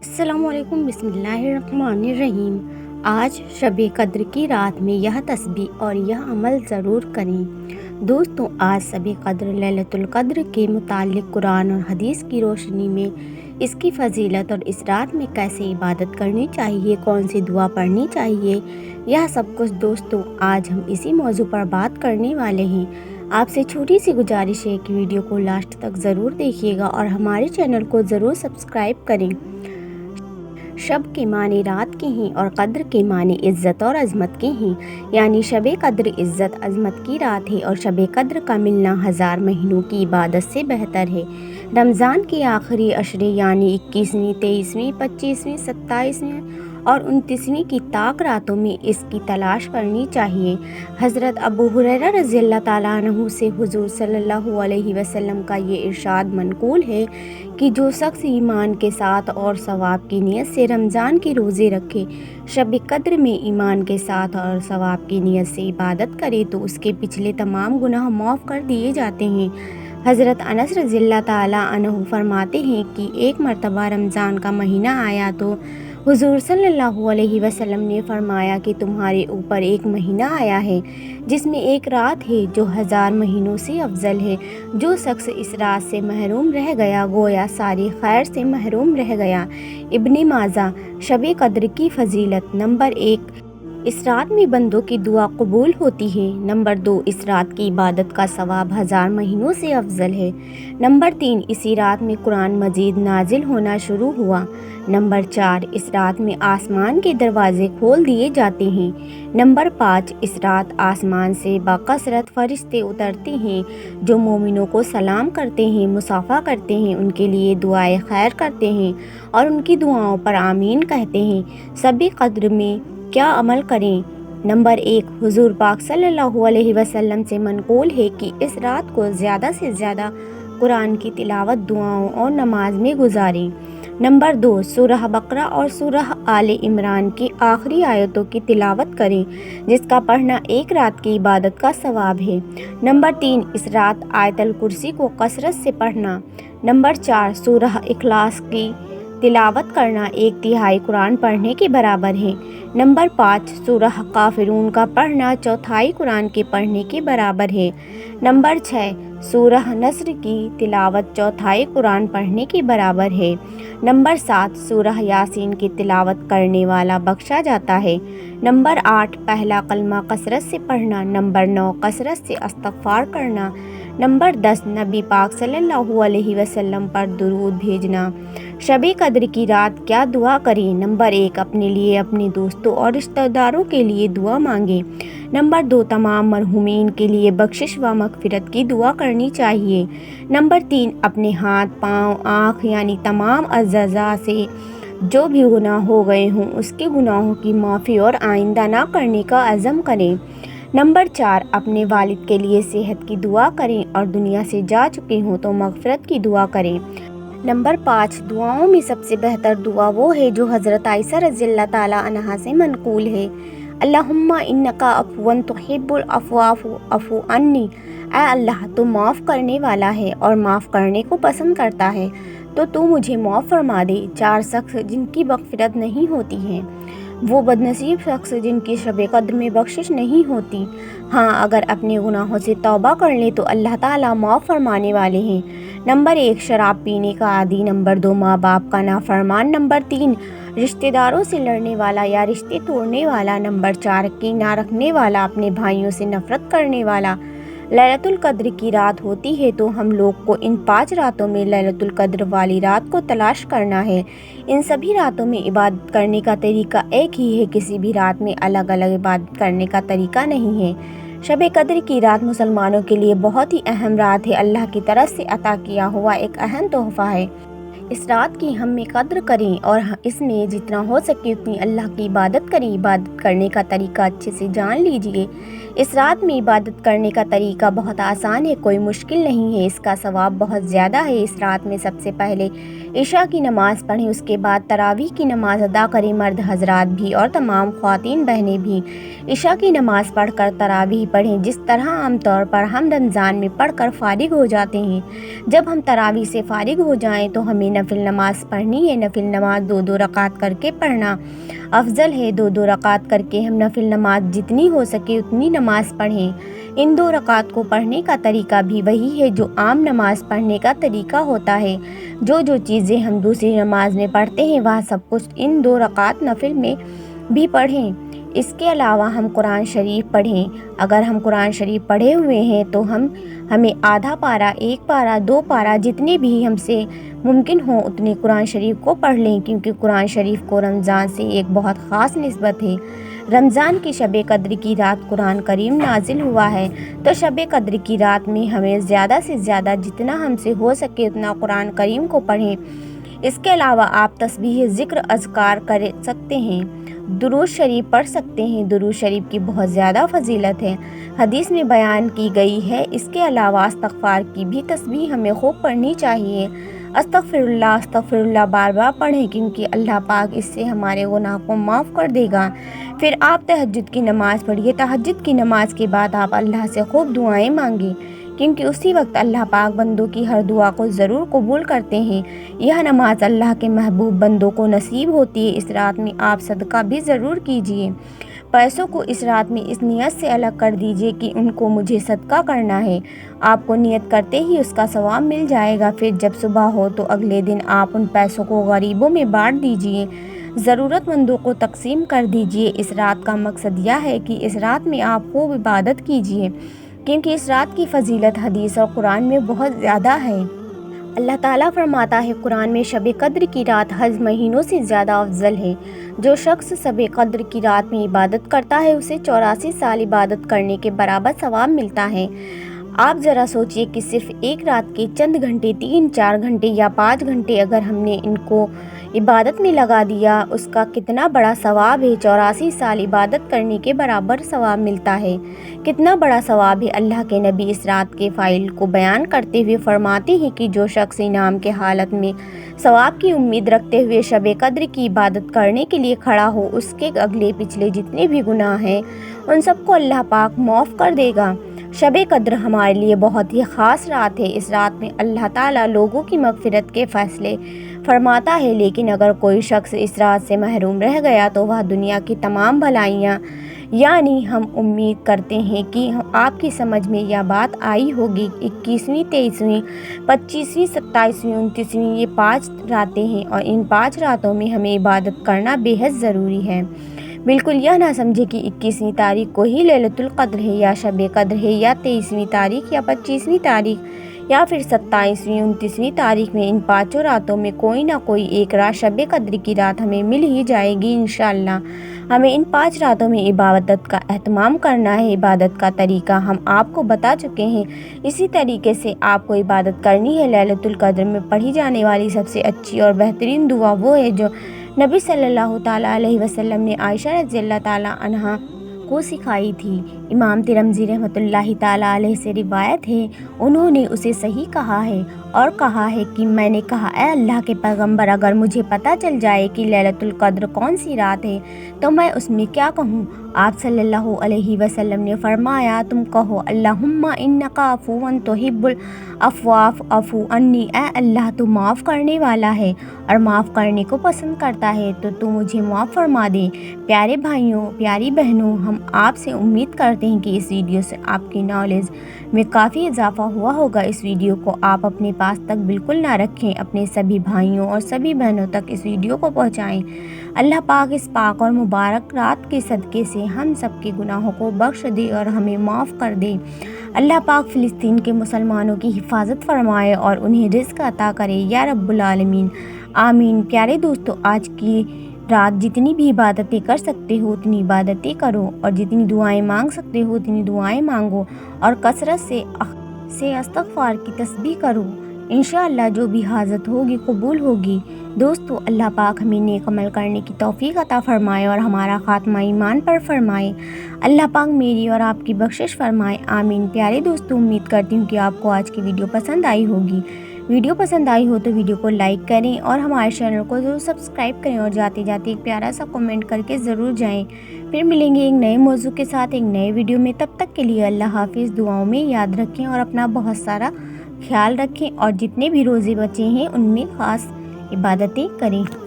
السلام علیکم، بسم اللہ الرحمن الرحیم۔ آج شب قدر کی رات میں یہ تسبیح اور یہ عمل ضرور کریں۔ دوستوں، آج شب قدر لیلۃ القدر کے متعلق قرآن اور حدیث کی روشنی میں اس کی فضیلت اور اس رات میں کیسے عبادت کرنی چاہیے، کون سی دعا پڑھنی چاہیے، یہ سب کچھ دوستوں آج ہم اسی موضوع پر بات کرنے والے ہیں۔ آپ سے چھوٹی سی گزارش ہے کہ ویڈیو کو لاسٹ تک ضرور دیکھیے گا اور ہمارے چینل کو ضرور سبسکرائب کریں۔ شب کے معنی رات کے ہیں اور قدر کے معنی عزت اور عظمت کے ہیں، یعنی شب قدر عزت عظمت کی رات ہے اور شب قدر کا ملنا 1000 مہینوں کی عبادت سے بہتر ہے۔ رمضان کے آخری عشرے یعنی 21ویں، 23ویں، 25ویں، 27ویں اور 29ویں کی طاق راتوں میں اس کی تلاش کرنی چاہیے۔ حضرت ابو ہریرہ رضی اللہ تعالیٰ عنہ سے حضور صلی اللہ علیہ وسلم کا یہ ارشاد منقول ہے کہ جو شخص ایمان کے ساتھ اور ثواب کی نیت سے رمضان کے روزے رکھے، شب قدر میں ایمان کے ساتھ اور ثواب کی نیت سے عبادت کرے تو اس کے پچھلے تمام گناہ معاف کر دیے جاتے ہیں۔ حضرت انس رضی اللہ تعالیٰ عنہ فرماتے ہیں کہ ایک مرتبہ رمضان کا مہینہ آیا تو حضور صلی اللہ علیہ وسلم نے فرمایا کہ تمہارے اوپر ایک مہینہ آیا ہے جس میں ایک رات ہے جو 1000 مہینوں سے افضل ہے۔ جو شخص اس رات سے محروم رہ گیا گویا ساری خیر سے محروم رہ گیا۔ ابن ماجہ۔ شب قدر کی فضیلت۔ نمبر 1، اس رات میں بندوں کی دعا قبول ہوتی ہے۔ نمبر 2، اس رات کی عبادت کا ثواب 1000 مہینوں سے افضل ہے۔ نمبر 3، اسی رات میں قرآن مجید نازل ہونا شروع ہوا۔ نمبر 4، اس رات میں آسمان کے دروازے کھول دیے جاتے ہیں۔ نمبر 5، اس رات آسمان سے بکثرت فرشتے اترتے ہیں جو مومنوں کو سلام کرتے ہیں، مصافحہ کرتے ہیں، ان کے لیے دعائے خیر کرتے ہیں اور ان کی دعاؤں پر آمین کہتے ہیں۔ شب قدر میں کیا عمل کریں؟ نمبر 1، حضور پاک صلی اللہ علیہ وسلم سے منقول ہے کہ اس رات کو زیادہ سے زیادہ قرآن کی تلاوت، دعاؤں اور نماز میں گزاریں۔ نمبر 2، سورہ بقرہ اور سورہ آل عمران کی آخری آیتوں کی تلاوت کریں جس کا پڑھنا ایک رات کی عبادت کا ثواب ہے۔ نمبر 3، اس رات آیت الکرسی کو کثرت سے پڑھنا۔ نمبر 4، سورہ اخلاص کی تلاوت کرنا 1/3 قرآن پڑھنے کے برابر ہے۔ نمبر 5، سورہ کافرون کا پڑھنا 1/4 قرآن کے پڑھنے کے برابر ہے۔ نمبر 6، سورہ نصر کی تلاوت 1/4 قرآن پڑھنے کے برابر ہے۔ نمبر 7، سورہ یاسین کی تلاوت کرنے والا بخشا جاتا ہے۔ نمبر 8، پہلا کلمہ کثرت سے پڑھنا۔ نمبر 9، کثرت سے استغفار کرنا۔ نمبر 10، نبی پاک صلی اللہ علیہ وسلم پر درود بھیجنا۔ شب قدر کی رات کیا دعا کریں؟ نمبر 1، اپنے لیے، اپنے دوستوں اور رشتہ داروں کے لیے دعا مانگیں۔ نمبر 2، تمام مرحومین کے لیے بخشش و مغفرت کی دعا کرنی چاہیے۔ نمبر 3، اپنے ہاتھ، پاؤں، آنکھ یعنی تمام اعضاء سے جو بھی گناہ ہو گئے ہوں اس کے گناہوں کی معافی اور آئندہ نہ کرنے کا عزم کریں۔ نمبر 4، اپنے والد کے لیے صحت کی دعا کریں اور دنیا سے جا چکے ہوں تو مغفرت کی دعا کریں۔ نمبر 5، دعاؤں میں سب سے بہتر دعا وہ ہے جو حضرت عائشہ رضی اللہ تعالیٰ عنہا سے منقول ہے۔ اللہم انکا عفو تحب العفو فاعف عنی۔ اے اللہ، تو معاف کرنے والا ہے اور معاف کرنے کو پسند کرتا ہے تو مجھے معاف فرما دے۔ 4 شخص جن کی مغفرت نہیں ہوتی ہے، وہ بدنصیب شخص جن کی شب قدر میں بخشش نہیں ہوتی۔ ہاں، اگر اپنے گناہوں سے توبہ کر لیں تو اللہ تعالیٰ معاف فرمانے والے ہیں۔ نمبر 1، شراب پینے کا عادی۔ نمبر 2، ماں باپ کا نافرمان۔ نمبر 3، رشتہ داروں سے لڑنے والا یا رشتے توڑنے والا۔ نمبر 4، کینہ رکھنے والا، اپنے بھائیوں سے نفرت کرنے والا۔ لیلۃ القدر کی رات ہوتی ہے تو ہم لوگ کو ان 5 راتوں میں لیلۃ القدر والی رات کو تلاش کرنا ہے۔ ان سبھی راتوں میں عبادت کرنے کا طریقہ ایک ہی ہے، کسی بھی رات میں الگ الگ عبادت کرنے کا طریقہ نہیں ہے۔ شب قدر کی رات مسلمانوں کے لیے بہت ہی اہم رات ہے، اللہ کی طرف سے عطا کیا ہوا ایک اہم تحفہ ہے۔ اس رات کی ہم میں قدر کریں اور اس میں جتنا ہو سکے اتنی اللہ کی عبادت کریں۔ عبادت کرنے کا طریقہ اچھے سے جان لیجئے۔ اس رات میں عبادت کرنے کا طریقہ بہت آسان ہے، کوئی مشکل نہیں ہے، اس کا ثواب بہت زیادہ ہے۔ اس رات میں سب سے پہلے عشاء کی نماز پڑھیں، اس کے بعد تراویح کی نماز ادا کریں۔ مرد حضرات بھی اور تمام خواتین بہنیں بھی عشاء کی نماز پڑھ کر تراویح پڑھیں، جس طرح عام طور پر ہم رمضان میں پڑھ کر فارغ ہو جاتے ہیں۔ جب ہم تراویح سے فارغ ہو جائیں تو ہمیں नफिल नमाज पढ़नी है। नफिल नमाज 2-2 रकात करके पढ़ना अफजल है। 2-2 रकात करके हम नफिल नमाज जितनी हो सके उतनी नमाज पढ़ें। इन 2 रकात को पढ़ने का तरीका भी वही है जो आम नमाज पढ़ने का तरीका होता है। जो चीज़ें हम दूसरी नमाज में पढ़ते हैं वह सब कुछ इन 2 रकात नफिल में भी पढ़ें। इसके अलावा हम कुरान शरीफ पढ़ें। अगर हम कुरान शरीफ पढ़े हुए हैं तो हमें आधा पारा, 1 पारा, 2 पारा जितने भी हमसे मुमकिन हो उतने कुरान शरीफ को पढ़ लें, क्योंकि कुरान शरीफ को रमज़ान से एक बहुत ख़ास निस्बत है। रमज़ान की शब कद्र की रात कुरान करीम नाजिल हुआ है, तो शब कद्र की रात में हमें ज़्यादा से ज़्यादा जितना हमसे हो सके उतना कुरान करीम को पढ़ें। इसके अलावा आप तस्बीह, ज़िक्र, अज़कार कर सकते हैं, दुरूद शरीफ पढ़ सकते हैं। दुरूद शरीफ की बहुत ज़्यादा फजीलत है, हदीस में बयान की गई है। इसके अलावा इस्तग़फ़ार की भी तस्बीह हमें खूब पढ़नी चाहिए। अस्तग़फ़िरुल्लाह, अस्तग़फ़िरुल्लाह बार बार पढ़ें, क्योंकि अल्लाह पाक इससे हमारे गुनाह को माफ़ कर देगा। फिर आप तहज्जुद की नमाज़ पढ़िए। तहज्जुद की नमाज़ के बाद आप अल्लाह से खूब दुआएं मांगें, क्योंकि उसी वक्त अल्लाह पाक बंदों की हर दुआ को ज़रूर कबूल करते हैं। यह नमाज अल्लाह के महबूब बंदों को नसीब होती है। इस रात में आप सदका भी ज़रूर कीजिए। पैसों को इस रात में इस नियत से अलग कर दीजिए कि उनको मुझे सदका करना है। आपको नियत करते ही उसका सवाब मिल जाएगा। फिर जब सुबह हो तो अगले दिन आप उन पैसों को गरीबों में बांट दीजिए, ज़रूरतमंदों को तकसीम कर दीजिए। इस रात का मकसद यह है कि इस रात में आप खूब इबादत कीजिए, क्योंकि इस रात की फजीलत हदीस और कुरान में बहुत ज़्यादा है। अल्लाह ताला फरमाता है कुरान में, शब कद्र की रात हज महीनों से ज़्यादा अफजल है। जो शख्स शब कद्र की रात में इबादत करता है उसे 84 साल इबादत करने के बराबर सवाब मिलता है। आप ज़रा सोचिए कि सिर्फ एक रात के चंद घंटे, 3-4 घंटे या 5 घंटे अगर हमने इनको इबादत में लगा दिया, उसका कितना बड़ा सवाब है। 84 साल इबादत करने के बराबर सवाब मिलता है। कितना बड़ा सवाब है। अल्लाह के नबी इस रात के फ़ाइल को बयान करते हुए फरमाते हैं कि जो शख्स इनाम के हालत में सवाब की उम्मीद रखते हुए शब कद्र की इबादत करने के लिए खड़ा हो, उसके अगले पिछले जितने भी गुनाह हैं उन सबको अल्लाह पाक माफ़ कर देगा। शब कद्र हमारे लिए बहुत ही ख़ास रात है। इस रात में अल्लाह ताला लोगों की मग़फ़िरत के फ़ैसले फरमाता है, लेकिन अगर कोई शख्स इस रात से महरूम रह गया तो वह दुनिया की तमाम भलाइयाँ, यानी हम उम्मीद करते हैं कि आपकी समझ में यह बात आई होगी। 21वीं, 23वीं, 25वीं, 27वीं, 29वीं ये 5 रातें हैं और इन 5 रातों में हमें इबादत करना बेहद ज़रूरी है। बिल्कुल यह ना समझे कि 21वीं तारीख को ही लैलतुल क़द्र है या शब कद्र है, या 23वीं तारीख या 25वीं तारीख या फिर 27वीं, 29वीं तारीख में। इन 5 रातों में कोई ना कोई एक रात शब कद्र की रात हमें मिल ही जाएगी इंशाअल्लाह। हमें इन 5 रातों में इबादत का एहतमाम करना है। इबादत का तरीका हम आपको बता चुके हैं, इसी तरीके से आपको इबादत करनी है। लैलतुल क़द्र में पढ़ी जाने वाली सबसे अच्छी और बेहतरीन दुआ वो है जो नबी सल्लल्लाहु ताला अलैहि वसल्लम ने आयशा रज़ियल्लाहु ताला अन्हा को सिखाई थी। इमाम तिरमिज़ी रहमतुल्लाहि ताला अलैह से रिवायत है, उन्होंने उसे सही कहा है और कहा है कि मैंने कहा, ए अल्लाह के पैगंबर, अगर मुझे पता चल जाए कि लैलतुल क़द्र कौन सी रात है तो मैं उसमें क्या कहूँ। आप सल्लल्लाहु अलैहि वसल्लम ने फरमाया, तुम कहो अल्लाहुम्मा इन्नका अफ़ुव्वुन तुहिब्बुल अफ़्वा फ़अफ़ु अन्नी, ए अल्लाह तू माफ़ करने वाला है और माफ़ करने को पसंद करता है, तो तू मुझे माफ़ फरमा दे। प्यारे भाइयों, प्यारी बहनों, हम आपसे उम्मीद करते हैं कि इस वीडियो से आपकी नॉलेज में काफ़ी इजाफ़ा हुआ होगा। इस वीडियो को आप अपने पास तक बिल्कुल ना रखें, अपने सभी भाइयों और सभी बहनों तक इस वीडियो को पहुंचाएं। अल्लाह पाक इस पाक और मुबारक रात के सदक़े से हम सब के गुनाहों को बख्श दे और हमें माफ़ कर दे। अल्लाह पाक फ़िलिस्तीन के मुसलमानों की हिफाजत फरमाए और उन्हें रिज़्क़ अता करे या रब्बुल आलमीन, आमीन। प्यारे दोस्तों, आज की रात जितनी भी इबादतें कर सकते हो उतनी इबादतें करो और जितनी दुआएं मांग सकते हो उतनी दुआएं मांगो और कसरत से इस्तग़फ़ार की तस्बीह करो। इंशाअल्लाह जो भी हाजत होगी कबूल होगी। दोस्तों, अल्लाह पाक हमें नेक अमल करने की तौफ़ीक़ अता फ़रमाए और हमारा ख़ात्मा ईमान पर फ़रमाए। अल्लाह पाक मेरी और आपकी बख्शिश फ़रमाए, आमीन। प्यारे दोस्तों, उम्मीद करती हूँ कि आपको आज की वीडियो पसंद आई होगी। वीडियो पसंद आई हो तो वीडियो को लाइक करें और हमारे चैनल को ज़रूर सब्सक्राइब करें और जाते जाते एक प्यारा सा कमेंट करके ज़रूर जाएं। फिर मिलेंगे एक नए मौजू के साथ एक नए वीडियो में। तब तक के लिए अल्लाह हाफिज़। दुआओं में याद रखें और अपना बहुत सारा ख्याल रखें और जितने भी रोज़े बचे हैं उनमें ख़ास عبادتیں کریں۔